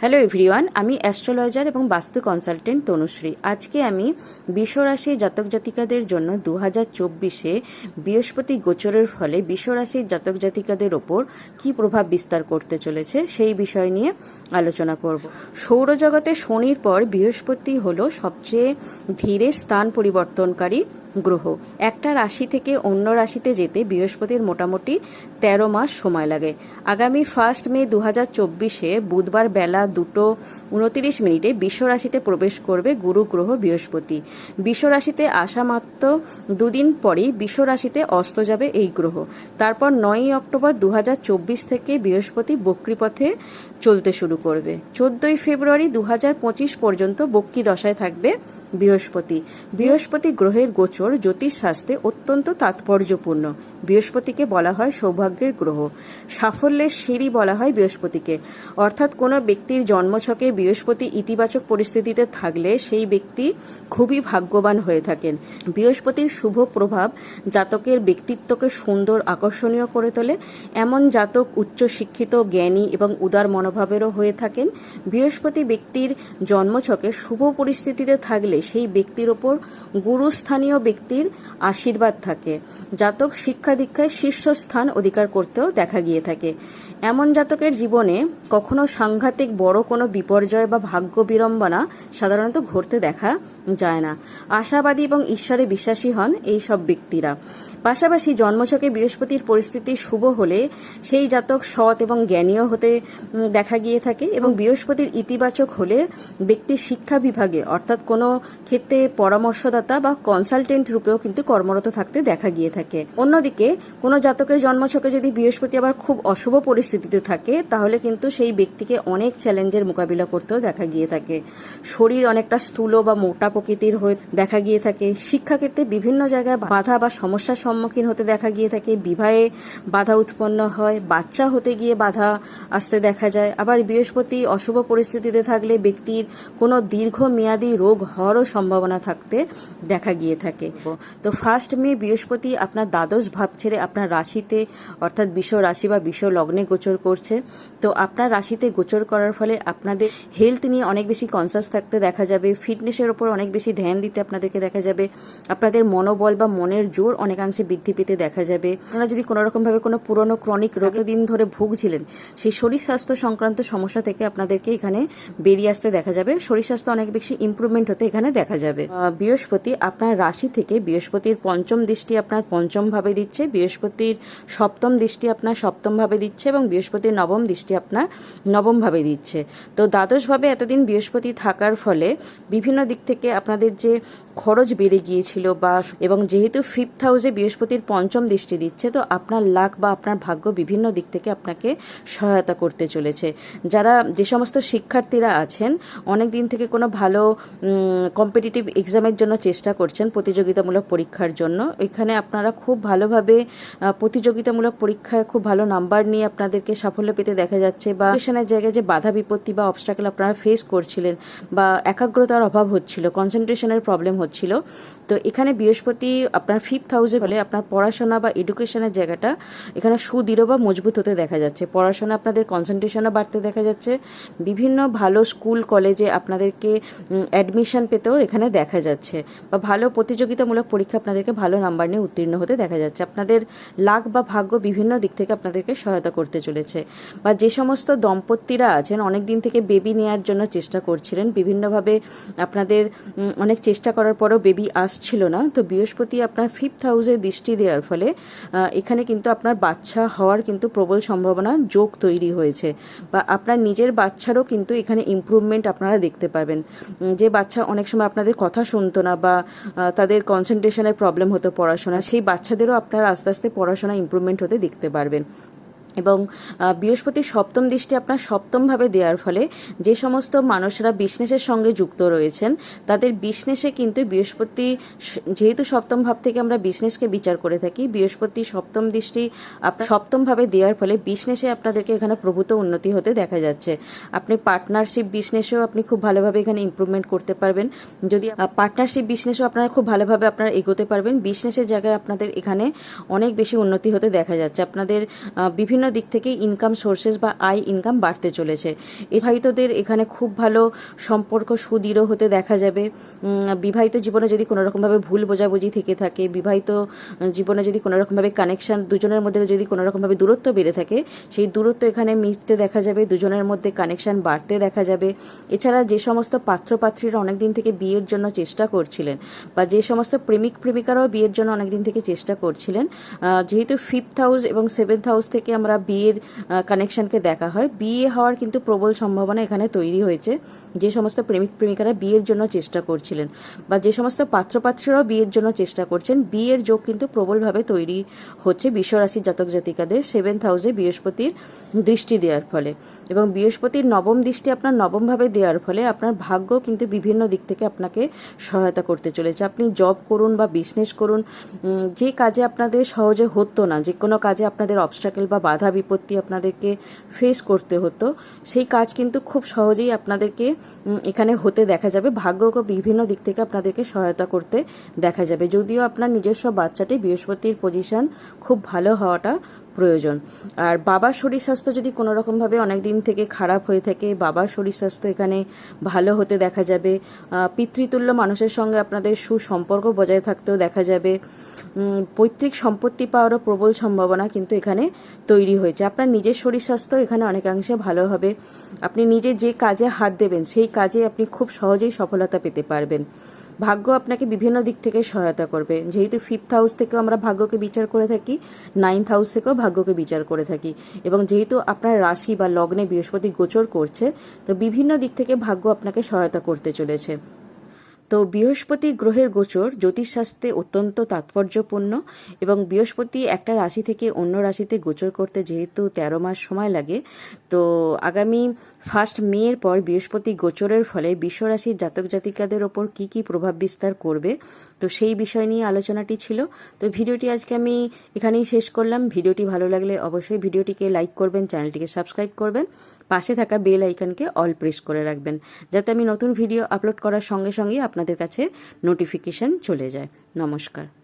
Hello everyone, আমি astrologer এবং বাস্তু কনসালটেন্ট তনুশ্রী। আজকে আমি বিশ্বরাশি জাতক জাতিকাদের জন্য 2024-এ বৃহস্পতি গোচরের ফলে বিশ্বরাশির জাতক জাতিকাদের ওপর কী প্রভাব বিস্তার করতে চলেছে সেই বিষয় নিয়ে আলোচনা করব। সৌরজগতে শনির পর বৃহস্পতি হলো সবচেয়ে ধীরে স্থান পরিবর্তনকারী গ্রহ। একটা রাশি থেকে অন্য রাশিতে যেতে বৃহস্পতির মোটামুটি 13 মাস সময় লাগে। আগামী 1 মে 2024-এ বুধবার বেলা 2:29 বিশ্ব রাশিতে প্রবেশ করবে গুরু গ্রহ বৃহস্পতি। বিশ্ব রাশিতে আসা মাত্র দুদিন পরেই বিশ্ব রাশিতে অস্ত যাবে এই গ্রহ। তারপর 9 অক্টোবর 2024 থেকে বৃহস্পতি বক্রীপথে চলতে শুরু করবে। 14 ফেব্রুয়ারি 2025 পর্যন্ত বক্রী দশায় থাকবে বৃহস্পতি। বৃহস্পতি গ্রহের গোচর জ্যোতিষশাস্ত্রে অত্যন্ত তাৎপর্যপূর্ণ। বৃহস্পতিকে বলা হয় সৌভাগ্যের গ্রহ, সাফল্যের সিঁড়ি বলা হয় বৃহস্পতিকে। অর্থাৎ কোনো ব্যক্তির জন্মছকে বৃহস্পতি ইতিবাচক পরিস্থিতিতে থাকলে সেই ব্যক্তি খুবই ভাগ্যবান হয়ে থাকেন। বৃহস্পতির শুভ প্রভাব জাতকের ব্যক্তিত্বকে সুন্দর আকর্ষণীয় করে তোলে। এমন জাতক উচ্চশিক্ষিত, জ্ঞানী এবং উদার মনোভাবেরও হয়ে থাকেন। বৃহস্পতি ব্যক্তির জন্মছকে শুভ পরিস্থিতিতে থাকলে সেই ব্যক্তির ওপর গুরুস্থানীয় ব্যক্তির আশীর্বাদ থাকে। জাতক শিক্ষা দীক্ষায় শীর্ষস্থান অধিকার করতেও দেখা গিয়ে থাকে। এমন জাতকের জীবনে কখনো সাংঘাতিক বড় কোনো বিপর্যয় বা ভাগ্য বিড়ম্বনা সাধারণত ঘটতে দেখা যায় না। আশাবাদী এবং ঈশ্বরে বিশ্বাসী হন এই সব ব্যক্তিরা। পাশাপাশি জন্মছকে বৃহস্পতির পরিস্থিতি শুভ হলে সেই জাতক সৎ এবং জ্ঞানীয় হতে দেখা গিয়ে থাকে এবং বৃহস্পতির ইতিবাচক হলে ব্যক্তি শিক্ষা বিভাগে অর্থাৎ কোনো ক্ষেত্রে পরামর্শদাতা বা কনসালটেন্ট রূপেও কিন্তু কর্মরত থাকতে দেখা গিয়ে থাকে। অন্যদিকে কোনো জাতকের জন্মছকে যদি বৃহস্পতি আবার খুব অশুভ পরিস্থিতিতে থাকে তাহলে কিন্তু সেই ব্যক্তিকে অনেক চ্যালেঞ্জের মোকাবিলা করতেও দেখা গিয়ে থাকে। শরীর অনেকটা স্থূল বা মোটা প্রকৃতির হয়ে দেখা গিয়ে থাকে। শিক্ষাক্ষেত্রে বিভিন্ন জায়গায় বাধা বা সমস্যার সম্মুখীন হতে দেখা গিয়ে থাকে। বিবাহে বাধা উৎপন্ন হয়, বাচ্চা হতে গিয়ে বাধা আসতে দেখা যায়। আবার বৃহস্পতি অশুভ পরিস্থিতিতে থাকলে ব্যক্তির কোনো দীর্ঘমেয়াদী রোগ হওয়ারও সম্ভাবনা থাকতে দেখা গিয়ে থাকে। তো 1 মে বৃহস্পতি আপনার দ্বাদশ ভাব ছেড়ে আপনার রাশিতে অর্থাৎ বিশ্ব রাশি বা বিশ্ব লগ্নে গোচর করছে। তো আপনার রাশিতে গোচর করার ফলে আপনাদের হেলথ নিয়ে অনেক বেশি কনসাস থাকতে দেখা যাবে। ফিটনেসের ওপর অনেক বেশি ধ্যান দিতে আপনাদেরকে দেখা যাবে। আপনাদের মনোবল বা মনের জোর অনেকাংশে বৃদ্ধি পেতে দেখা যাবে। আপনারা যদি কোনো রকমভাবে কোনো পুরনো ক্রনিক রোগে দিন ধরে ভুগছিলেন সেই শরীর স্বাস্থ্য সংক্রান্ত সমস্যা থেকে আপনাদেরকে এখানে বেরিয়ে আসতে দেখা যাবে। শরীর স্বাস্থ্য অনেক বেশি ইমপ্রুভমেন্ট হতে এখানে দেখা যাবে। বৃহস্পতি আপনার রাশি থেকে বৃহস্পতির পঞ্চম দৃষ্টি আপনার পঞ্চম ভাবে দিচ্ছে, বৃহস্পতির সপ্তম দৃষ্টি আপনার সপ্তম ভাবে দিচ্ছে এবং বৃহস্পতির নবম দৃষ্টি আপনার নবম ভাবে দিচ্ছে। তো দ্বাদশভাবে এতদিন বৃহস্পতি থাকার ফলে বিভিন্ন দিক থেকে আপনাদের যে খরচ বেড়ে গিয়েছিল এবং যেহেতু 5th হাউসে বৃহস্পতির পঞ্চম দৃষ্টি দিচ্ছে তো আপনার লাক বা আপনার ভাগ্য বিভিন্ন দিক থেকে আপনাকে সহায়তা করতে চলেছে। যারা যে সমস্ত শিক্ষার্থীরা আছেন অনেক দিন থেকে কোনো ভালো কম্পিটিটিভ এক্সামের জন্য চেষ্টা করছেন, প্রতিযোগিতামূলক পরীক্ষার জন্য, এখানে আপনারা খুব ভালোভাবে প্রতিযোগিতামূলক পরীক্ষায় খুব ভালো নাম্বার নিয়ে আপনাদেরকে সাফল্য পেতে দেখা যাচ্ছে। বা এডুকেশনের জায়গায় যে বাধা বিপত্তি বা অবস্ট্রাকল আপনারা ফেস করছিলেন বা একাগ্রতার অভাব হচ্ছিল, কনসেন্ট্রেশনের প্রবলেম হচ্ছিল, তো এখানে বৃহস্পতি আপনার 5th হাউসে হলে আপনার পড়াশোনা বা এডুকেশনের জায়গাটা এখানে সুদৃঢ় বা মজবুত হতে দেখা যাচ্ছে। পড়াশোনা আপনাদের কনসেন্ট্রেশনও বাড়তে দেখা যাচ্ছে। বিভিন্ন ভালো স্কুল কলেজে আপনাদেরকে অ্যাডমিশন পেতেও এখানে দেখা যাচ্ছে বা ভালো প্রতিযোগিতামূলক পরীক্ষা আপনাদেরকে ভালো নাম্বার নিয়ে উত্তীর্ণ হতে দেখা যাচ্ছে। আপনাদের লাক বা ভাগ্য বিভিন্ন দিক থেকে আপনাদেরকে সহায়তা করতে চলেছে। বা যে সমস্ত দম্পতিরা আছেন অনেক দিন থেকে বেবি নেওয়ার জন্য চেষ্টা করছিলেন, বিভিন্নভাবে আপনাদের অনেক চেষ্টা করার পরেও বেবি আসছিল না, তো বৃহস্পতি আপনার 5th হাউসে দৃষ্টি দেওয়ার ফলে এখানে কিন্তু আপনার বাচ্চা হওয়ার কিন্তু প্রবল সম্ভাবনা যোগ তৈরি হয়েছে। বা আপনার নিজের বাচ্চারও কিন্তু এখানে ইমপ্রুভমেন্ট আপনারা দেখতে পাবেন। যে বাচ্চা অনেক সময় আপনাদের কথা শুনতো না বা তাদের কনসেন্ট্রেশনের প্রবলেম হতো পড়াশোনা, সেই বাচ্চাদেরও আপনারা আস্তে আস্তে পড়াশোনা ইমপ্রুভমেন্ট হতে দেখতে পারবেন। এবং বৃহস্পতির সপ্তম দৃষ্টি আপনার সপ্তমভাবে দেওয়ার ফলে যে সমস্ত মানুষরা বিজনেসের সঙ্গে যুক্ত রয়েছেন তাদের বিজনেসে কিন্তু বৃহস্পতি, যেহেতু সপ্তম ভাব থেকে আমরা বিজনেসকে বিচার করে থাকি, বৃহস্পতি সপ্তম দৃষ্টি আপনার সপ্তমভাবে দেওয়ার ফলে বিজনেসে আপনাদেরকে এখানে প্রভূত উন্নতি হতে দেখা যাচ্ছে। আপনি পার্টনারশিপ বিজনেসেও আপনি খুব ভালোভাবে এখানে ইমপ্রুভমেন্ট করতে পারবেন। যদি পার্টনারশিপ বিজনেসও আপনারা খুব ভালোভাবে আপনারা এগোতে পারবেন। বিজনেসের জায়গায় আপনাদের এখানে অনেক বেশি উন্নতি হতে দেখা যাচ্ছে। আপনাদের বিভিন্ন দিক থেকে ইনকাম সোর্সেস বা আয় ইনকাম বাড়তে চলেছে। বিবাহিতদের এখানে খুব ভালো সম্পর্ক সুদৃঢ় হতে দেখা যাবে। বিবাহিত জীবনে যদি কোনো রকমভাবে ভুল বোঝাবুঝি থেকে থাকে, বিবাহিত জীবনে যদি কোনো রকমভাবে কানেকশন দুজনের মধ্যে যদি কোনো রকমভাবে দূরত্ব বেড়ে থাকে, সেই দূরত্ব এখানে মিটতে দেখা যাবে, দুজনের মধ্যে কানেকশন বাড়তে দেখা যাবে। এছাড়া যে সমস্ত পাত্রপাত্রীরা অনেকদিন থেকে বিয়ের জন্য চেষ্টা করছিলেন, বা যে সমস্ত প্রেমিক প্রেমিকারাও বিয়ের জন্য অনেকদিন থেকে চেষ্টা করছিলেন, যেহেতু 5th হাউস এবং 7th হাউস থেকে আমরা বিয়ের কানেকশনকে দেখা হয়, বিয়ে হওয়ার কিন্তু প্রবল সম্ভাবনা এখানে তৈরি হয়েছে। যে সমস্ত প্রেমিক প্রেমিকারা বিয়ের জন্য চেষ্টা করছিলেন, বা যে সমস্ত পাত্রপাত্রীরাও বিয়ের জন্য চেষ্টা করছেন, বিয়ের যোগ কিন্তু প্রবলভাবে তৈরি হচ্ছে বিশ্বরাশির জাতক জাতিকাদের 7th হাউসে বৃহস্পতির দৃষ্টি দেওয়ার ফলে। এবং বৃহস্পতির নবম দৃষ্টি আপনার নবমভাবে দেওয়ার ফলে আপনার ভাগ্য কিন্তু বিভিন্ন দিক থেকে আপনাকে সহায়তা করতে চলেছে। আপনি জব করুন বা বিজনেস করুন, যে কাজে আপনাদের সহজে হতো না, যে কোনো কাজে আপনাদের অবস্ট্রাকেল বা বাধা বিপত্তি আপনাদেরকে ফেস করতে হতো, সেই কাজ কিন্তু খুব সহজেই আপনাদেরকে এখানে হতে দেখা যাবে। ভাগ্যকে বিভিন্ন দিক থেকে আপনাদেরকে সহায়তা করতে দেখা যাবে। যদিও আপনার নিজস্ব বাচ্চাটি বৃহস্পতির পজিশন খুব ভালো হওয়াটা প্রয়োজন। আর বাবার শরীর স্বাস্থ্য যদি কোনো রকমভাবে অনেক দিন থেকে খারাপ হয়ে থাকে, বাবার শরীর স্বাস্থ্য এখানে ভালো হতে দেখা যাবে। পিতৃতুল্য মানুষের সঙ্গে আপনাদের সুসম্পর্ক বজায় থাকতেও দেখা যাবে। পৈতৃক সম্পত্তি পাওয়ারও প্রবল সম্ভাবনা কিন্তু এখানে তৈরি হয়েছে। আপনার নিজের শরীর স্বাস্থ্য এখানে অনেকাংশে ভালো হবে। আপনি নিজে যে কাজে হাত দেবেন সেই কাজে আপনি খুব সহজেই সফলতা পেতে পারবেন। ভাগ্য আপনাকে বিভিন্ন দিক থেকে সহায়তা করবে। যেহেতু 5th হাউস থেকেও আমরা ভাগ্যকে বিচার করে থাকি, 9th হাউস থেকেও ভাগ্যকে বিচার করে থাকি, এবং যেহেতু আপনার রাশি বা লগ্নে বৃহস্পতি গোচর করছে, তো বিভিন্ন দিক থেকে ভাগ্য আপনাকে সহায়তা করতে চলেছে। তো বৃহস্পতি গ্রহের গোচর জ্যোতিষশাস্ত্রে অত্যন্ত তাৎপর্যপূর্ণ, এবং বৃহস্পতি একটা রাশি থেকে অন্য রাশিতে গোচর করতে যেহেতু 13 মাস সময় লাগে, তো আগামী 1 মের পর বৃহস্পতি গোচরের ফলে বিশ্বরাশির জাতক জাতিকাদের ওপর কী কী প্রভাব বিস্তার করবে, তো সেই বিষয় নিয়ে আলোচনাটি ছিল। তো ভিডিওটি আজকে আমি এখানেই শেষ করলাম। ভিডিওটি ভালো লাগলে অবশ্যই ভিডিওটিকে লাইক করবেন, চ্যানেলটিকে সাবস্ক্রাইব করবেন, পাশে থাকা বেল আইকনকে অল প্রেস করে রাখবেন, যাতে আমি নতুন ভিডিও আপলোড করার সঙ্গে সঙ্গে আপনাদের কাছে নোটিফিকেশন চলে যায়। নমস্কার।